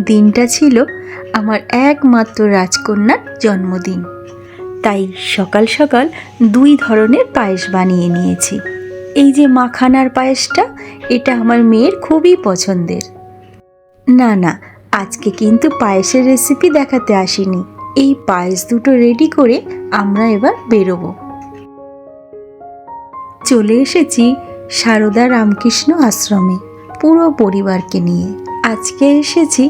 দিনটা ছিল আমার একমাত্র রাজকন্যার জন্মদিন, তাই সকাল সকাল 2 ধরনের পায়েস বানিয়ে নিয়েছি। এই যে মাখানার পায়েসটা, এটা আমার মেয়ের খুবই পছন্দের। না না, আজকে কিন্তু পায়েসের রেসিপি দেখাতে আসিনি। এই পায়েস দুটো রেডি করে আমরা এবার বেরোবো। চলে এসেছি সারদা রামকৃষ্ণ আশ্রমে পুরো পরিবারকে নিয়ে। আজকে এসেছি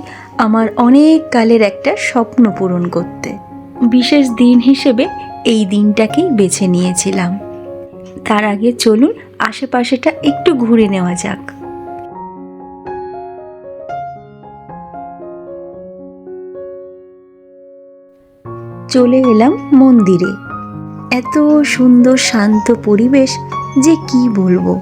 আমার অনেক কালের একটা স্বপ্ন পূরণ করতে। বিশেষ দিন হিসেবে এই দিনটাকেই বেছে নিয়েছিলাম। তার আগে চলুন আশেপাশেটা একটু ঘুরে নেওয়া যাক। চলে এলাম মন্দিরে। এত সুন্দর শান্ত পরিবেশ যে কি বলবো।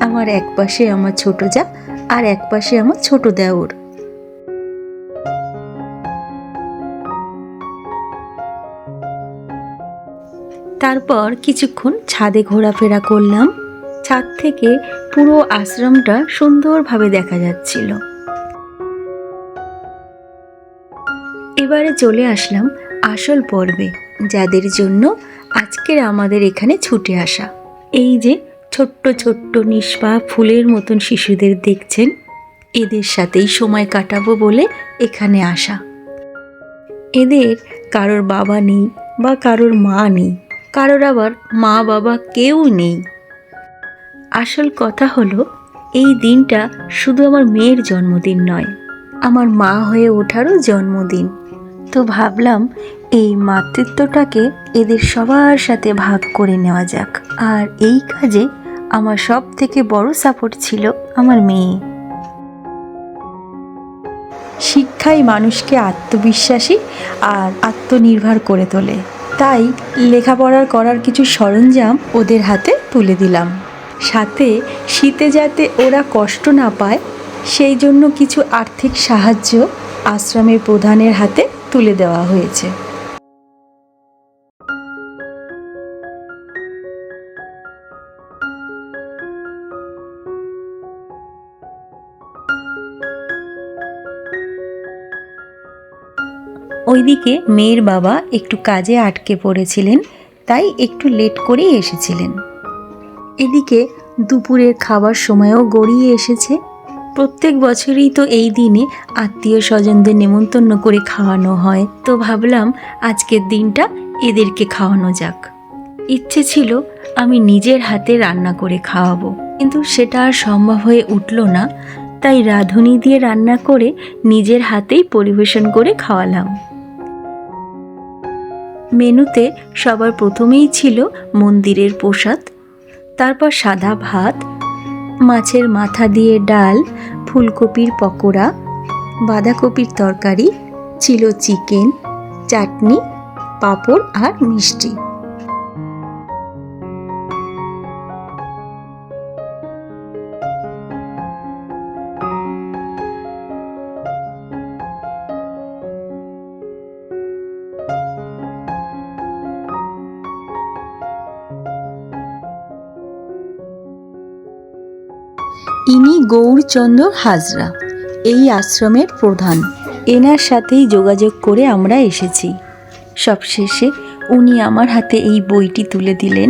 আমার এক পাশে আমার ছোট যা আর এক পাশে আমার ছোট দেওর। তারপর কিছুক্ষণ ছাদে ঘোরাফেরা করলাম। ছাদ থেকে পুরো আশ্রমটা সুন্দরভাবে দেখা যাচ্ছিল। এবারে চলে আসলাম আসল পর্বে, যাদের জন্য আজকের আমাদের এখানে ছুটে আসা। এই যে ছোট্ট ছোট্ট নিষ্পাপ ফুলের মতন শিশুদের দেখছেন, এদের সাথেই সময় কাটাবো বলে এখানে আসা। এদের কারোর বাবা নেই বা কারোর মা নেই, কারোর আবার মা বাবা কেউ নেই। আসল কথা হলো, এই দিনটা শুধু আমার মেয়ের জন্মদিন নয়, আমার মা হয়ে ওঠারও জন্মদিন। তো ভাবলাম এই মাতৃত্বটাকে এদের সবার সাথে ভাগ করে নেওয়া যাক। আর এই কাজে আমার সব থেকে বড় সাপোর্ট ছিল আমার মেয়ে। শিক্ষাই মানুষকে আত্মবিশ্বাসী আর আত্মনির্ভর করে তোলে। তাই লেখাপড়ার করার কিছু সরঞ্জাম ওদের হাতে তুলে দিলাম। সাথে শীতে যাতে ওরা কষ্ট না পায় সেই জন্য কিছু আর্থিক সাহায্য আশ্রমের প্রধানের হাতে তুলে দেওয়া হয়েছে। ওইদিকে মেয়ের বাবা একটু কাজে আটকে পড়েছিলেন, তাই একটু লেট করেই এসেছিলেন। এদিকে দুপুরের খাবার সময়ও গড়িয়ে এসেছে। প্রত্যেক বছরই তো এই দিনে আত্মীয় স্বজনদের নেমন্তন্ন করে খাওয়ানো হয়, তো ভাবলাম আজকের দিনটা এদেরকে খাওয়ানো যাক। ইচ্ছে ছিল আমি নিজের হাতে রান্না করে খাওয়াবো, কিন্তু সেটা আর সম্ভব হয়ে উঠল না। তাই রাঁধুনি দিয়ে রান্না করে নিজের হাতেই পরিবেশন করে খাওয়ালাম। মেনুতে সবার প্রথমেই ছিল মন্দিরের প্রসাদ, তারপর সাদা ভাত, মাছের মাথা দিয়ে ডাল, ফুলকপির পকোড়া, বাঁধাকপির তরকারি, ছিল চিকেন, চাটনি, পাঁপড় আর মিষ্টি। ইনি গৌরচন্দ্র হাজরা, এই আশ্রমের প্রধান। এনার সাথেই যোগাযোগ করে আমরা এসেছি। সবশেষে উনি আমার হাতে এই বইটি তুলে দিলেন।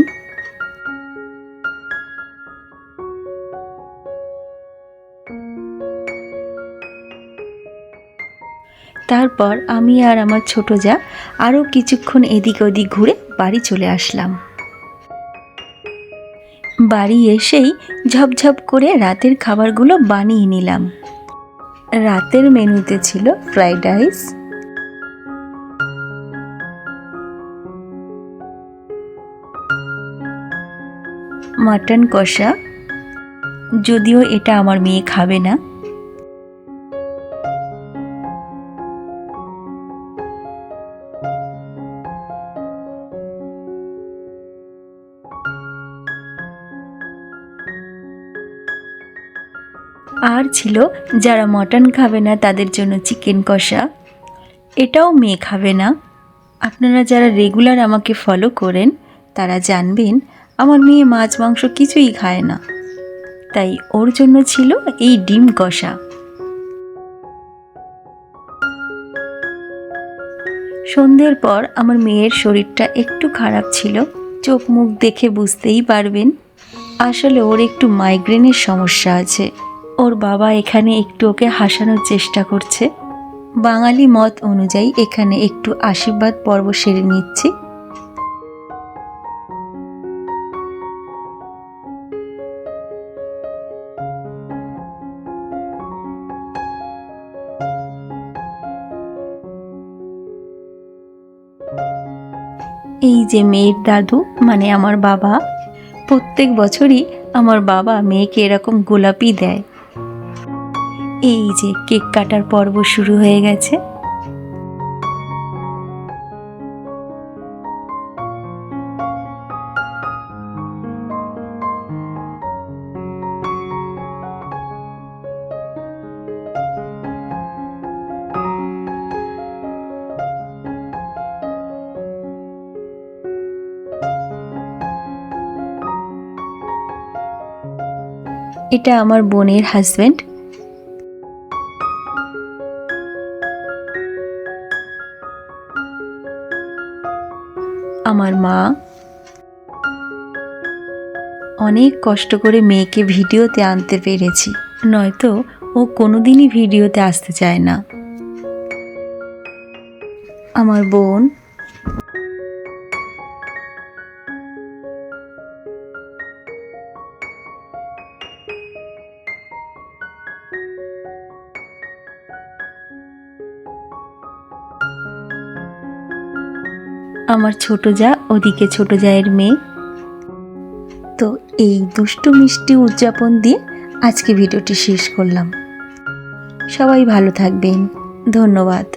তারপর আমি আর আমার ছোট যা আরও কিছুক্ষণ এদিক ওদিক ঘুরে বাড়ি চলে আসলাম। বাড়ি এসেই ঝপঝপ করে রাতের খাবারগুলো বানিয়ে নিলাম। রাতের মেনুতে ছিল ফ্রাইড রাইস, মাটন কষা, যদিও এটা আমার মেয়ে খাবে না, আর ছিল যারা মটন খাবে না তাদের জন্য চিকেন কষা, এটাও মেয়ে খাবে না। আপনারা যারা রেগুলার আমাকে ফলো করেন তারা জানবেন আমার মেয়ে মাছ মাংস কিছুই খায় না, তাই ওর জন্য ছিল এই ডিম কষা। সন্ধ্যের পর আমার মেয়ের শরীরটা একটু খারাপ ছিল, চোখ মুখ দেখে বুঝতেই পারবেন। আসলে ওর একটু মাইগ্রেনের সমস্যা আছে। ওর বাবা এখানে একটু ওকে হাসানোর চেষ্টা করছে। বাঙালি মত অনুযায়ী এখানে একটু আশীর্বাদ পর্ব সেরে নিচ্ছি। এই যে মেয়ের দাদু মানে আমার বাবা, প্রত্যেক বছরই আমার বাবা মেয়েকে এরকম গোলাপি দেয়। এই যে কেক কাটার পর্ব শুরু হয়ে গেছে। এটা আমার বোনের হাজবেন্ড। আমার মা অনেক কষ্ট করে মেয়েকে ভিডিওতে আনতে পেরেছি, নয়তো ও কোনোদিনই ভিডিওতে আসতে চায় না। আমার বোন, আমার ছোট যা, ওদিকে ছোট জায়ের মেয়ে। তো এই দুষ্টু মিষ্টি উদযাপন দিয়ে আজকে ভিডিওটি শেষ করলাম। সবাই ভালো থাকবেন, ধন্যবাদ।